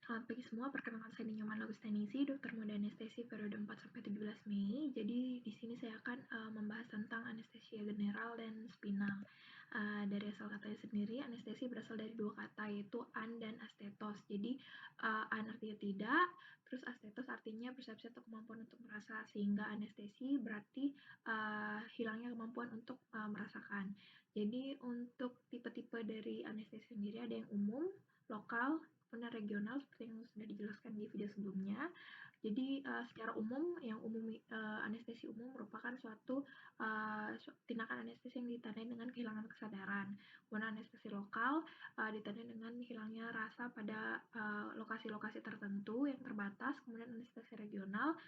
Selamat pagi semua, perkenalkan saya Nyoman Agustanisi, dokter muda anestesi periode 4-17 Mei. Jadi di sini saya akan membahas tentang anestesia general dan spinal. Dari asal katanya sendiri, anestesi berasal dari dua kata, yaitu an dan astetos. Jadi an artinya tidak, terus astetos artinya persepsi atau kemampuan untuk merasa, sehingga anestesi berarti hilangnya kemampuan untuk merasakan. Jadi untuk tipe-tipe dari anestesi sendiri ada yang umum, lokal, kemudian regional seperti yang sudah dijelaskan di video sebelumnya. Jadi secara umum, anestesi umum merupakan suatu tindakan anestesi yang ditandai dengan kehilangan kesadaran. Kemudian anestesi lokal ditandai dengan hilangnya rasa pada lokasi-lokasi tertentu yang terbatas. Kemudian anestesi regional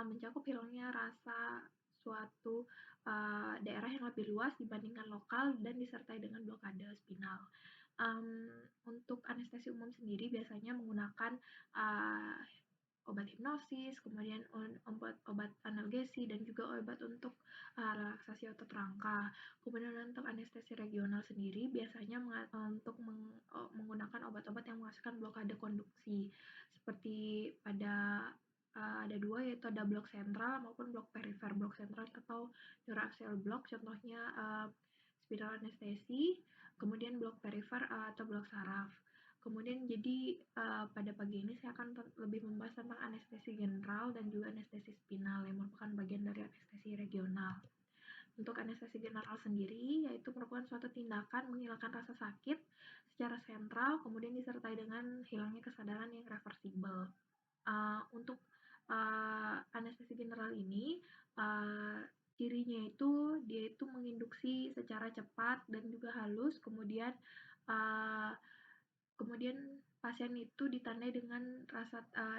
mencakup hilangnya rasa suatu daerah yang lebih luas dibandingkan lokal dan disertai dengan blokade spinal. Untuk anestesi umum sendiri biasanya menggunakan uh, obat hipnosis, kemudian obat analgesi, dan juga obat untuk relaksasi otot rangka. Kemudian untuk anestesi regional sendiri biasanya menggunakan obat-obat yang menghasilkan blokade konduksi, seperti ada dua, yaitu ada blok sentral maupun blok perifer. Blok sentral atau neuraxial block, contohnya spiral anestesi, kemudian blok perifer atau blok saraf. Kemudian jadi pada pagi ini saya akan lebih membahas tentang anestesi general dan juga anestesi spinal yang merupakan bagian dari anestesi regional. Untuk anestesi general sendiri, yaitu merupakan suatu tindakan menghilangkan rasa sakit secara sentral, kemudian disertai dengan hilangnya kesadaran yang reversibel. Untuk anestesi general ini, cirinya itu dia itu menginduksi secara cepat dan juga halus, uh, kemudian pasien itu ditandai dengan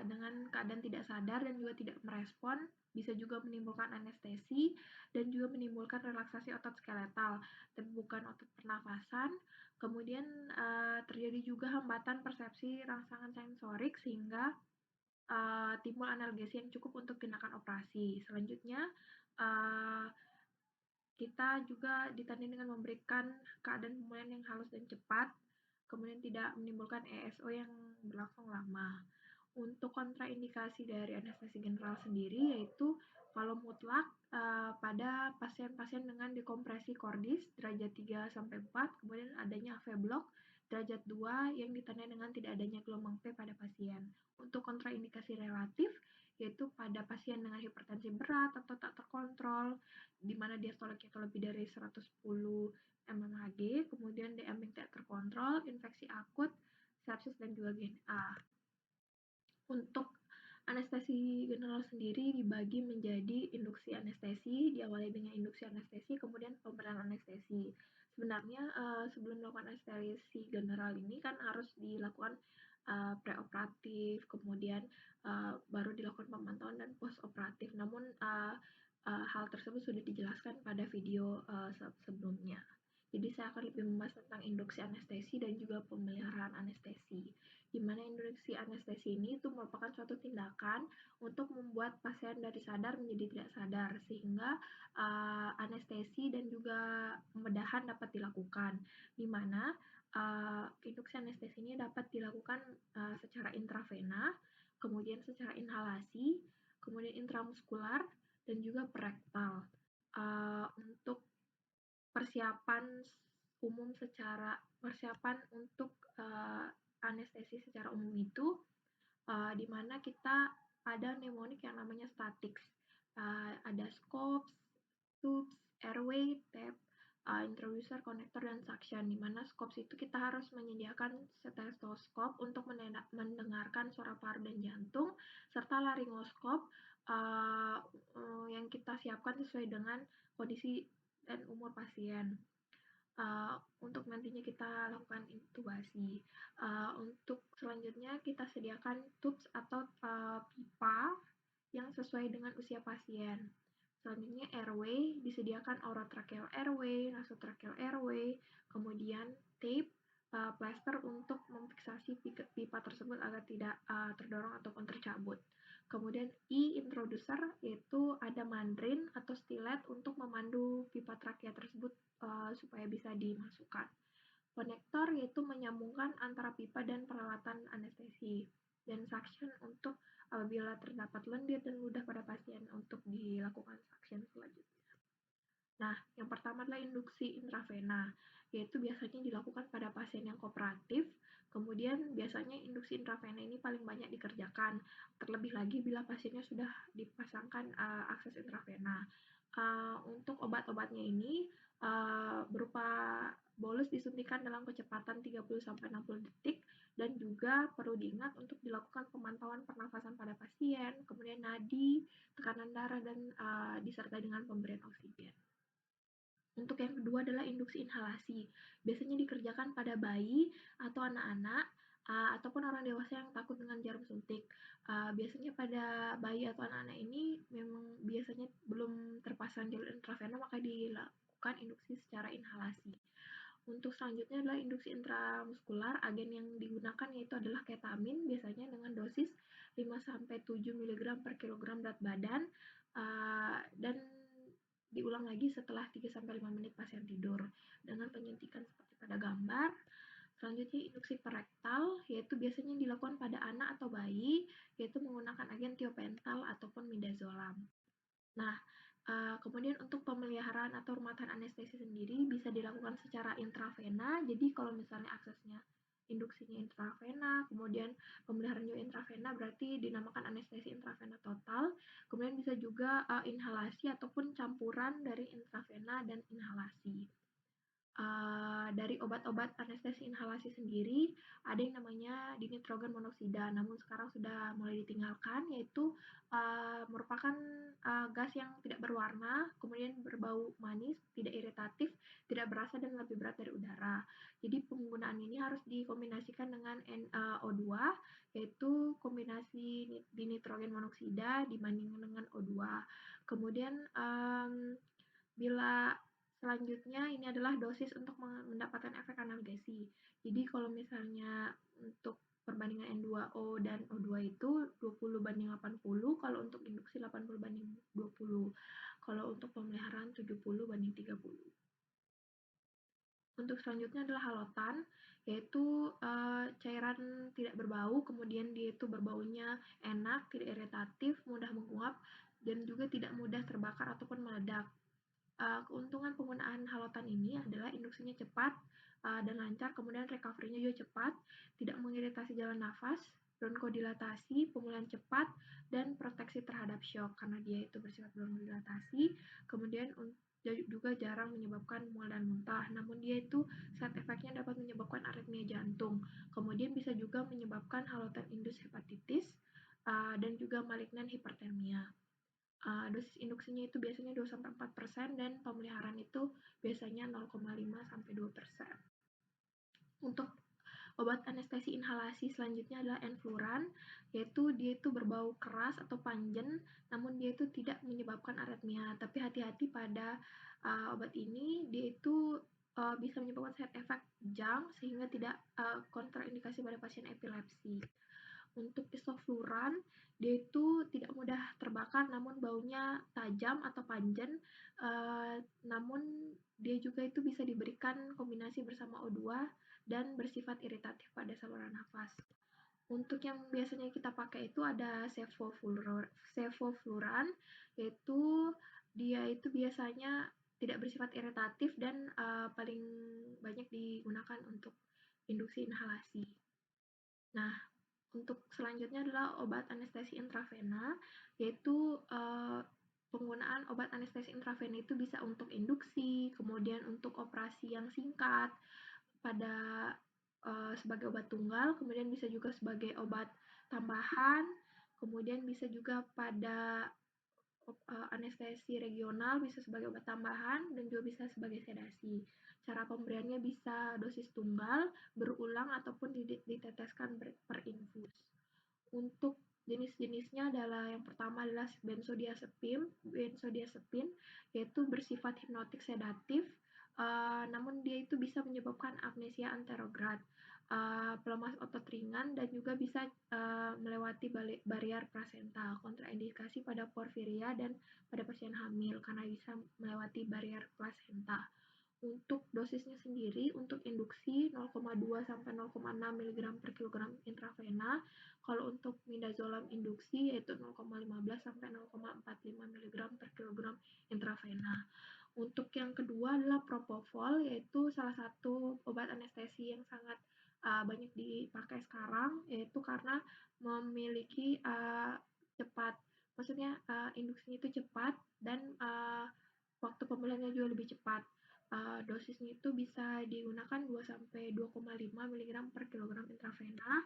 dengan keadaan tidak sadar dan juga tidak merespon, bisa juga menimbulkan anestesi dan juga menimbulkan relaksasi otot skeletal, tapi bukan otot pernafasan. Kemudian terjadi juga hambatan persepsi rangsangan sensorik sehingga timbul analgesi yang cukup untuk tindakan operasi. Selanjutnya uh, kita juga ditandai dengan memberikan keadaan pemulihan yang halus dan cepat, kemudian tidak menimbulkan ESO yang berlangsung lama. Untuk kontraindikasi dari anestesi general sendiri yaitu kalau mutlak pada pasien-pasien dengan dekompresi kordis derajat 3 sampai 4, kemudian adanya AV block derajat 2 yang ditandai dengan tidak adanya gelombang P pada pasien. Untuk kontraindikasi relatif yaitu pada pasien dengan hipertensi berat atau tak terkontrol, di mana diastoliknya lebih dari 110 mmHg, kemudian DM yang tidak terkontrol, infeksi akut, sepsis, dan juga GNA. Untuk anestesi general sendiri dibagi menjadi induksi anestesi, diawali dengan induksi anestesi, kemudian pemberian anestesi. Sebenarnya sebelum melakukan anestesi general ini kan harus dilakukan preoperatif, kemudian baru dilakukan pemantauan dan postoperatif. Namun hal tersebut sudah dijelaskan pada video sebelumnya. Jadi saya akan lebih membahas tentang induksi anestesi dan juga pemeliharaan anestesi. Di mana induksi anestesi ini itu merupakan suatu tindakan untuk membuat pasien dari sadar menjadi tidak sadar, sehingga anestesi dan juga pembedahan dapat dilakukan. Di mana induksi anestesi ini dapat dilakukan secara intravena, kemudian secara inhalasi, kemudian intramuskular, dan juga perektal. Untuk persiapan persiapan untuk anestesi secara umum itu di mana kita ada mnemonik yang namanya statics, ada scopes, tubes, airway, tape, introducer, connector, dan suction. Di mana scopes itu kita harus menyediakan stetoskop untuk mendengarkan suara paru dan jantung, serta laryngoskop yang kita siapkan sesuai dengan kondisi dan umur pasien. Untuk nantinya kita lakukan intubasi. Untuk selanjutnya kita sediakan tubes atau pipa yang sesuai dengan usia pasien. Selanjutnya airway, disediakan orotracheal airway, nasotracheal airway, kemudian tape, plaster untuk memfiksasi pipa tersebut agar tidak terdorong ataupun tercabut. Kemudian introducer, yaitu ada mandrin atau stilet untuk memandu pipa trakea tersebut supaya bisa dimasukkan. Konektor yaitu menyambungkan antara pipa dan peralatan anestesi. Dan apabila terdapat lendir dan ludah pada pasien untuk dilakukan suction selanjutnya. Nah, yang pertama adalah induksi intravena, yaitu biasanya dilakukan pada pasien yang kooperatif. Kemudian biasanya induksi intravena ini paling banyak dikerjakan, terlebih lagi bila pasiennya sudah dipasangkan akses intravena. Untuk obat-obatnya ini berupa bolus disuntikan dalam kecepatan 30-60 detik dan juga perlu diingat untuk dilakukan pemantauan pernafasan pada pasien, kemudian nadi, tekanan darah, dan disertai dengan pemberian oksigen. Untuk yang kedua adalah induksi inhalasi. Biasanya dikerjakan pada bayi atau anak-anak ataupun orang dewasa yang takut dengan jarum suntik. Biasanya pada bayi atau anak-anak ini memang biasanya belum terpasang jalur intravena, maka dilakukan induksi secara inhalasi. Untuk selanjutnya adalah induksi intramuskular. Agen yang digunakan yaitu adalah ketamin, biasanya dengan dosis 5-7 mg per kilogram berat badan, dan diulang lagi setelah 3-5 menit pasien tidur dengan penyuntikan seperti pada gambar. Selanjutnya induksi perektal, yaitu biasanya dilakukan pada anak atau bayi, yaitu menggunakan agen tiopental ataupun midazolam. Nah, kemudian untuk pemeliharaan atau rumatan anestesi sendiri bisa dilakukan secara intravena. Jadi kalau misalnya aksesnya induksinya intravena, kemudian pemeliharaan juga intravena, berarti dinamakan anestesi intravena total. Kemudian bisa juga inhalasi ataupun campuran dari intravena dan inhalasi. Dari obat-obat anestesi inhalasi sendiri ada yang namanya dinitrogen monoksida, namun sekarang sudah mulai ditinggalkan, yaitu merupakan gas yang tidak berwarna, kemudian berbau manis, tidak iritatif, tidak berasa dan lebih berat dari udara. Jadi penggunaan ini harus dikombinasikan dengan NaO2, yaitu kombinasi dinitrogen monoksida dibandingkan dengan O2. Kemudian bila selanjutnya ini adalah dosis untuk mendapatkan efek analgesi. Jadi kalau misalnya untuk perbandingan N2O dan O2 itu 20/80, kalau untuk induksi 80/20. Kalau untuk pemeliharaan 70/30. Untuk selanjutnya adalah halotan, yaitu cairan tidak berbau, kemudian dia itu berbaunya enak, tidak iritatif, mudah menguap, dan juga tidak mudah terbakar ataupun meledak. Keuntungan penggunaan halotan ini adalah induksinya cepat dan lancar, kemudian recovery-nya juga cepat, tidak mengiritasi jalan nafas, bronkodilatasi, pemulihan cepat, dan proteksi terhadap shock karena dia itu bersifat bronkodilatasi, kemudian juga jarang menyebabkan mual dan muntah, namun dia itu side effect-nya dapat menyebabkan aritmia jantung, kemudian bisa juga menyebabkan halotan indus hepatitis dan juga malignan hipertermia. Dosis induksinya itu biasanya 2-4% dan pemeliharaan itu biasanya 0,5-2%. Untuk obat anestesi inhalasi selanjutnya adalah enfluran, yaitu dia itu berbau keras atau panjen, namun dia itu tidak menyebabkan aritmia. Tapi hati-hati pada obat ini, dia itu bisa menyebabkan side effect kejang sehingga tidak kontraindikasi pada pasien epilepsi. Untuk isofluran, dia itu tidak mudah terbakar namun baunya tajam atau panjen, namun dia juga itu bisa diberikan kombinasi bersama O2 dan bersifat iritatif pada saluran nafas. Untuk yang biasanya kita pakai itu ada sevofluran, yaitu dia itu biasanya tidak bersifat iritatif dan paling banyak digunakan untuk induksi inhalasi. Nah, untuk selanjutnya adalah obat anestesi intravena, yaitu penggunaan obat anestesi intravena itu bisa untuk induksi, kemudian untuk operasi yang singkat pada sebagai obat tunggal, kemudian bisa juga sebagai obat tambahan, kemudian bisa juga pada anestesi regional bisa sebagai obat tambahan dan juga bisa sebagai sedasi. Cara pemberiannya bisa dosis tunggal, berulang ataupun diteteskan per infus. Untuk jenis-jenisnya adalah yang pertama adalah benzodiazepin yaitu bersifat hipnotik sedatif, namun dia itu bisa menyebabkan amnesia anterograd, pelemas otot ringan dan juga bisa melewati barier plasenta, kontraindikasi pada porfiria dan pada pasien hamil karena bisa melewati barier plasenta. Untuk dosisnya sendiri, untuk induksi 0,2-0,6 mg per kilogram intravena, Kalau untuk midazolam induksi yaitu 0,15 sampai 0,45 mg per kilogram intravena. Untuk yang kedua adalah propofol, yaitu salah satu obat anestesi yang sangat banyak dipakai sekarang, yaitu karena memiliki cepat, maksudnya induksinya itu cepat dan waktu pembeliannya juga lebih cepat. Dosisnya itu bisa digunakan 2 sampai 2,5 mg per kilogram intravena.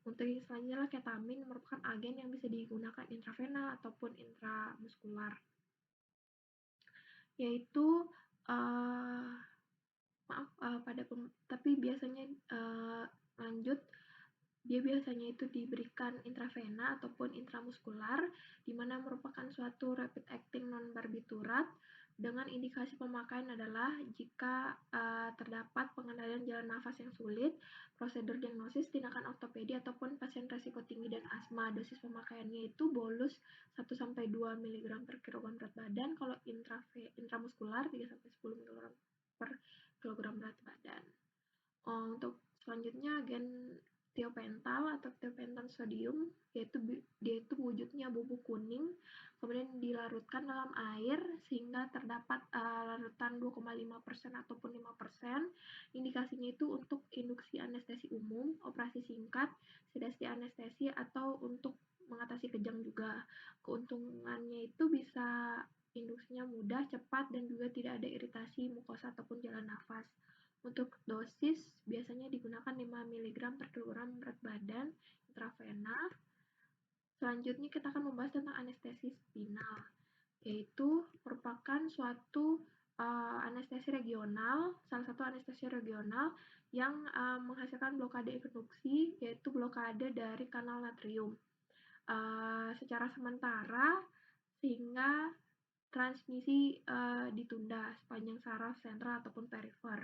Untuk yang selanjutnya adalah ketamin, merupakan agen yang bisa digunakan intravena ataupun intramuskular, yaitu uh, maaf tapi biasanya lanjut, dia biasanya itu diberikan intravena ataupun intramuskular, di mana merupakan suatu rapid acting non-barbiturat dengan indikasi pemakaian adalah jika terdapat pengendalian jalan nafas yang sulit, prosedur diagnosis, tindakan ortopedi, ataupun pasien resiko tinggi dan asma. Dosis pemakaiannya itu bolus 1-2 mg per kilogram berat badan, kalau intramuskular 3-10 mg per kilogram berat badan. Untuk selanjutnya gen tiopental atau tiopentan sodium, yaitu dia itu wujudnya bubuk kuning, kemudian dilarutkan dalam air sehingga terdapat larutan 2,5% ataupun 5%. Indikasinya itu untuk induksi anestesi umum, operasi singkat, sedasi anestesi, atau untuk mengatasi kejang juga. Keuntungannya itu bisa induksinya mudah, cepat, dan juga tidak ada iritasi mukosa ataupun jalan nafas. Untuk dosis biasanya digunakan 5 mg per kilogram berat badan intravena. Selanjutnya kita akan membahas tentang anestesi spinal, yaitu merupakan suatu anestesi regional, salah satu anestesi regional yang menghasilkan blokade induksi, yaitu blokade dari kanal natrium secara sementara sehingga transmisi ditunda sepanjang saraf sentral ataupun perifer.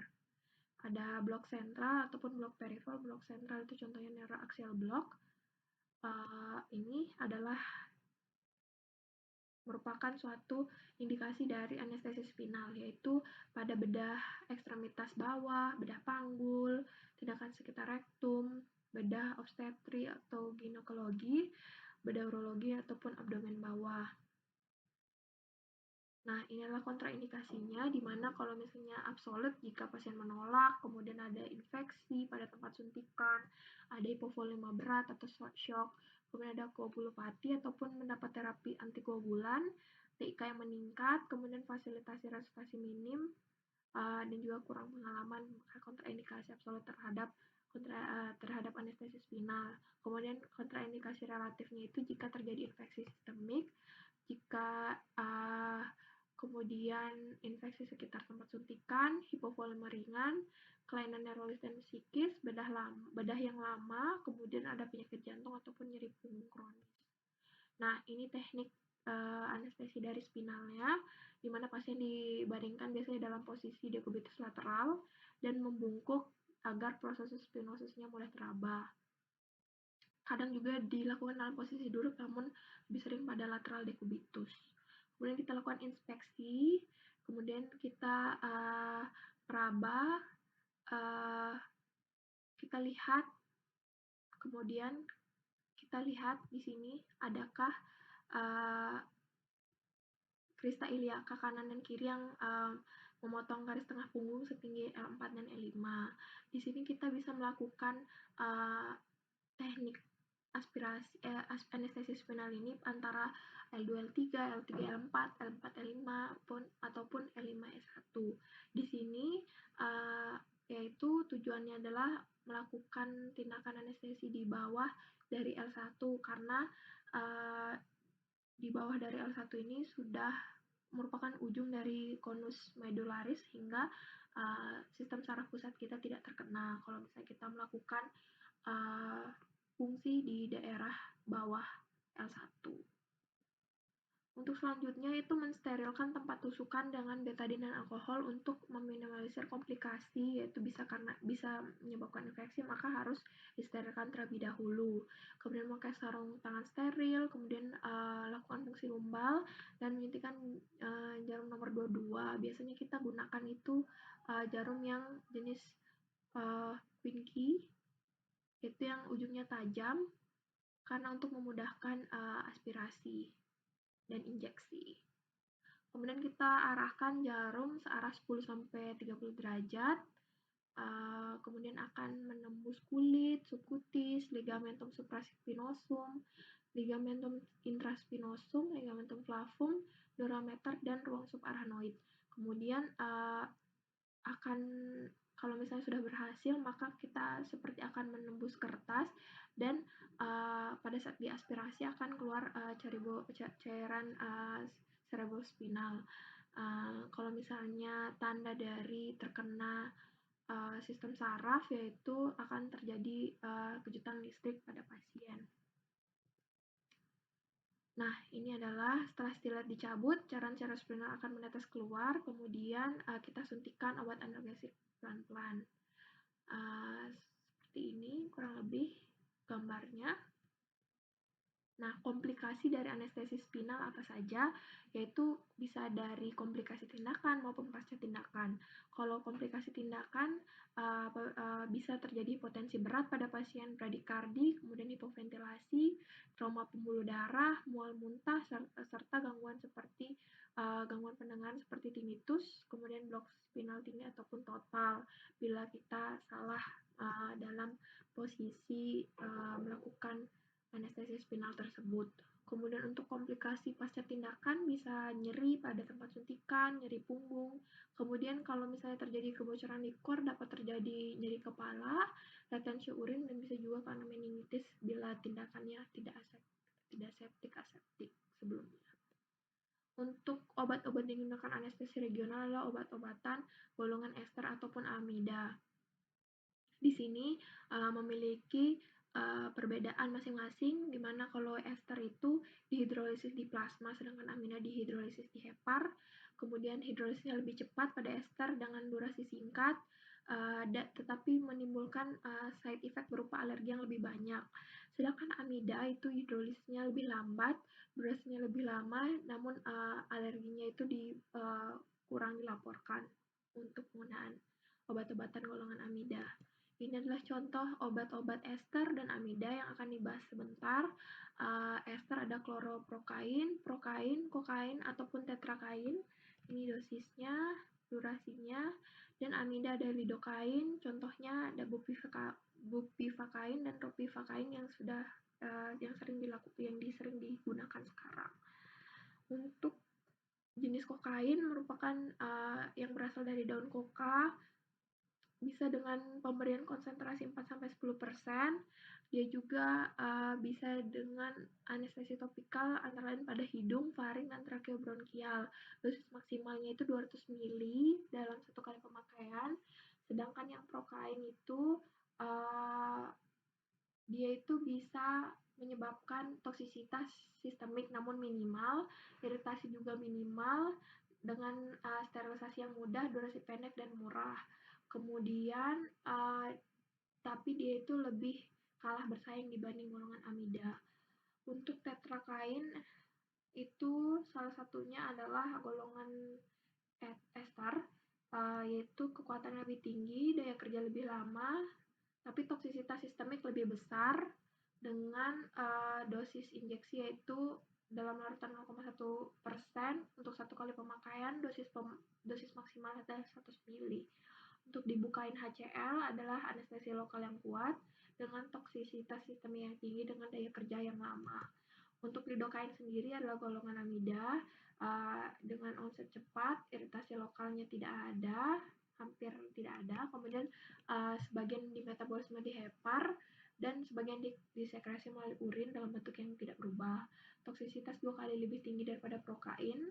Ada blok sentral ataupun blok perifer. Blok sentral itu contohnya neuroaxial block. Ini adalah merupakan suatu indikasi dari anestesi spinal, yaitu pada bedah ekstremitas bawah, bedah panggul, tindakan sekitar rektum, bedah obstetri atau ginekologi, bedah urologi ataupun abdomen bawah. Nah, ini adalah kontraindikasinya, di mana kalau misalnya absolut jika pasien menolak, kemudian ada infeksi pada tempat suntikan, ada hipovolema berat atau shock, kemudian ada koagulopati ataupun mendapat terapi antikoagulan, TIK yang meningkat, kemudian fasilitasi resusitasi minim, dan juga kurang pengalaman, maka kontraindikasi absolut terhadap anestesi spinal. Kemudian kontraindikasi relatifnya itu jika terjadi infeksi sistemik, jika kemudian infeksi sekitar tempat suntikan, hipovolema ringan, kelainan neurologis dan psikis, bedah yang lama, kemudian ada penyakit jantung ataupun nyeri punggung kronis. Nah, ini teknik anestesi dari spinalnya, di mana pasien dibaringkan biasanya dalam posisi dekubitus lateral dan membungkuk agar proses spinosisnya mudah teraba. Kadang juga dilakukan dalam posisi duduk, namun lebih sering pada lateral dekubitus. Kemudian kita lakukan inspeksi, kemudian kita meraba, kita lihat, kemudian kita lihat di sini adakah krista iliaka kanan dan kiri yang memotong garis tengah punggung setinggi L4 dan L5. Di sini kita bisa melakukan teknik aspirasi anestesi spinal ini antara L2, L3, L3, L4, L4, L5 ataupun L5S1. Di sini yaitu tujuannya adalah melakukan tindakan anestesi di bawah dari L1 karena di bawah dari L1 ini sudah merupakan ujung dari konus medularis sehingga sistem saraf pusat kita tidak terkena kalau misalnya kita melakukan fungsi di daerah bawah L1. Untuk selanjutnya itu mensterilkan tempat tusukan dengan betadine dan alkohol untuk meminimalisir komplikasi, yaitu bisa menyebabkan infeksi, maka harus disterilkan terlebih dahulu. Kemudian memakai sarung tangan steril, kemudian lakukan fungsi lumbal dan menyuntikkan jarum nomor 22. Biasanya kita gunakan itu jarum yang jenis Pinky, itu yang ujungnya tajam, karena untuk memudahkan aspirasi dan injeksi. Kemudian kita arahkan jarum searah 10 sampai 30 derajat. Kemudian akan menembus kulit, subkutis, ligamentum supraspinosum, ligamentum intraspinosum, ligamentum flavum, durameter, dan ruang subarachnoid. Kemudian akan kalau misalnya sudah berhasil, maka kita seperti akan menembus kertas dan pada saat diaspirasi akan keluar cairan cerebrospinal. Kalau misalnya tanda dari terkena sistem saraf, yaitu akan terjadi kejutan listrik pada pasien. Nah, ini adalah setelah stilet dicabut, cairan cerebrospinal akan menetes keluar, kemudian kita suntikan obat analgesik pelan-pelan. Seperti ini kurang lebih gambarnya. Nah, komplikasi dari anestesi spinal apa saja? Yaitu bisa dari komplikasi tindakan maupun pasca tindakan. Kalau komplikasi tindakan bisa terjadi potensi berat pada pasien bradikardi, kemudian hipoventilasi, trauma pembuluh darah, mual muntah, serta gangguan seperti gangguan pendengaran seperti tinnitus, kemudian blok spinal tinggi ataupun total bila kita salah dalam posisi melakukan anestesi spinal tersebut. Kemudian untuk komplikasi pasca tindakan bisa nyeri pada tempat suntikan, nyeri punggung. Kemudian kalau misalnya terjadi kebocoran likor dapat terjadi nyeri kepala, retensi urin, dan bisa juga karena meningitis bila tindakannya tidak septik aseptik sebelumnya. Untuk obat-obat yang digunakan anestesi regional adalah obat-obatan golongan ester ataupun amida. Di sini memiliki perbedaan masing-masing, di mana kalau ester itu dihidrolisis di plasma, sedangkan amida dihidrolisis di hepar. Kemudian hidrolisisnya lebih cepat pada ester dengan durasi singkat, tetapi menimbulkan side effect berupa alergi yang lebih banyak. Sedangkan amida itu hidrolisisnya lebih lambat, durasinya lebih lama, namun alerginya itu kurang dilaporkan untuk penggunaan obat-obatan golongan amida. Ini adalah contoh obat-obat ester dan amida yang akan dibahas sebentar. Ester ada kloroprokain, prokain, kokain, ataupun tetrakain. Ini dosisnya, durasinya. Dan amida ada lidokain, contohnya ada bupivacain dan ropivacain yang sering digunakan sekarang. Untuk jenis kokain merupakan yang berasal dari daun koka, bisa dengan pemberian konsentrasi 4-10%. Dia juga bisa dengan anestesi topikal antara lain pada hidung, faring, dan trakeobronkial. Dosis maksimalnya itu 200 ml dalam 1 kali pemakaian. Sedangkan yang prokain itu dia itu bisa menyebabkan toksisitas sistemik namun minimal, iritasi juga minimal, dengan sterilisasi yang mudah, durasi pendek, dan murah. Kemudian tapi dia itu lebih kalah bersaing dibanding golongan amida. Untuk tetrakain itu salah satunya adalah golongan ester, yaitu kekuatan lebih tinggi, daya kerja lebih lama, tapi toksisitas sistemik lebih besar dengan dosis injeksi yaitu dalam larutan 0,1% untuk 1 kali pemakaian, dosis maksimal adalah 100 ml. Untuk dibukain HCl adalah anestesi lokal yang kuat dengan toksisitas sistem yang tinggi dengan daya kerja yang lama. Untuk lidokain sendiri adalah golongan amida dengan onset cepat, iritasi lokalnya tidak ada, hampir tidak ada, kemudian sebagian di metabolisme di hepar dan sebagian disekresi melalui urin dalam bentuk yang tidak berubah. Toksisitas 2 kali lebih tinggi daripada prokain.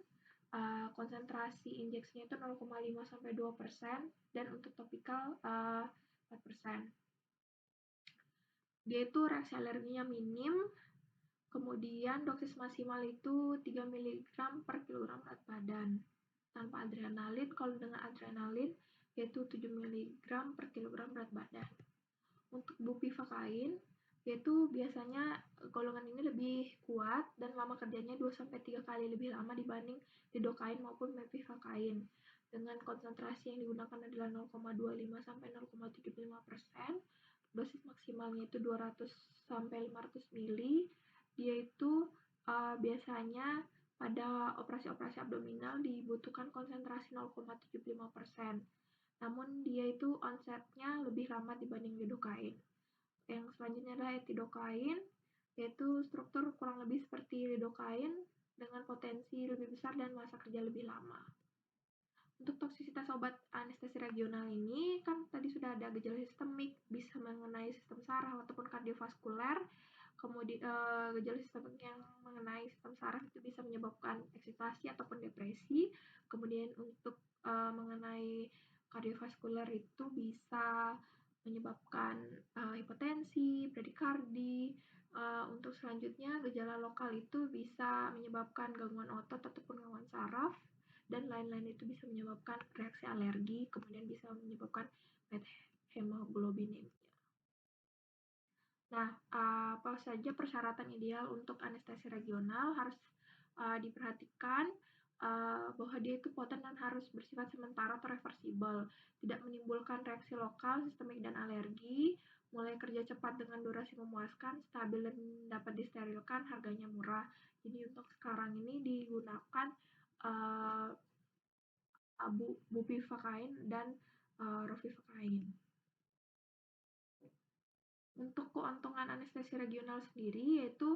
Konsentrasi injeksinya itu 0,5-2% dan untuk topikal 4%. Dia itu reaksi alerginya minim, kemudian dosis maksimal itu 3 mg per kilogram berat badan tanpa adrenalin. Kalau dengan adrenalin yaitu 7 mg per kilogram berat badan. Untuk bupivacain yaitu biasanya golongan ini lebih kuat dan lama kerjanya 2-3 kali lebih lama dibanding lidokain maupun mepivacain. Dengan konsentrasi yang digunakan adalah 0,25-0,75%. Dosis maksimalnya itu 200-500 ml dia itu biasanya pada operasi-operasi abdominal dibutuhkan konsentrasi 0,75%. Namun dia itu onsetnya lebih lambat dibanding lidokain. Yang selanjutnya adalah etidokain, yaitu struktur kurang lebih seperti lidokain dengan potensi lebih besar dan masa kerja lebih lama. Untuk toksisitas obat anestesi regional ini kan tadi sudah ada gejala sistemik, bisa mengenai sistem saraf ataupun kardiovaskuler. Kemudian gejala sistemik yang mengenai sistem saraf itu bisa menyebabkan eksitasi ataupun depresi. Kemudian untuk mengenai kardiovaskuler itu bisa menyebabkan hipertensi, bradikardi. Untuk selanjutnya gejala lokal itu bisa menyebabkan gangguan otot ataupun gangguan saraf dan lain-lain itu bisa menyebabkan reaksi alergi, kemudian bisa menyebabkan methemoglobinemia. Nah, apa saja persyaratan ideal untuk anestesi regional harus diperhatikan bahwa dia itu poten dan harus bersifat sementara atau reversibel, tidak menimbulkan reaksi lokal, sistemik, dan alergi, mulai kerja cepat dengan durasi memuaskan, stabil dan dapat disterilkan, harganya murah. Jadi untuk sekarang ini digunakan uh, bupivacain dan ropivacain. Untuk keuntungan anestesi regional sendiri yaitu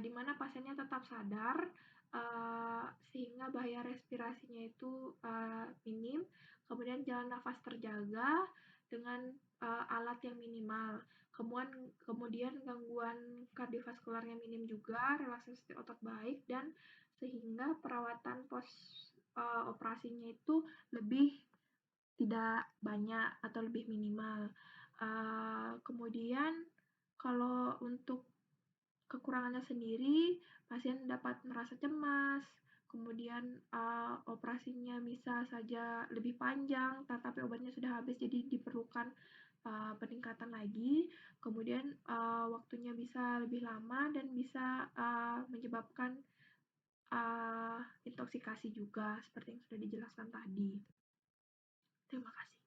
di mana pasiennya tetap sadar sehingga bahaya respirasinya itu minim, kemudian jalan nafas terjaga dengan alat yang minimal. Kemudian gangguan kardiovaskularnya minim juga, relaksasi otot baik dan sehingga perawatan pos operasinya itu lebih tidak banyak atau lebih minimal. Kemudian kalau untuk kekurangannya sendiri, pasien dapat merasa cemas, kemudian operasinya bisa saja lebih panjang, tetapi obatnya sudah habis, jadi diperlukan peningkatan lagi. Kemudian waktunya bisa lebih lama dan bisa menyebabkan intoksikasi juga, seperti yang sudah dijelaskan tadi. Terima kasih.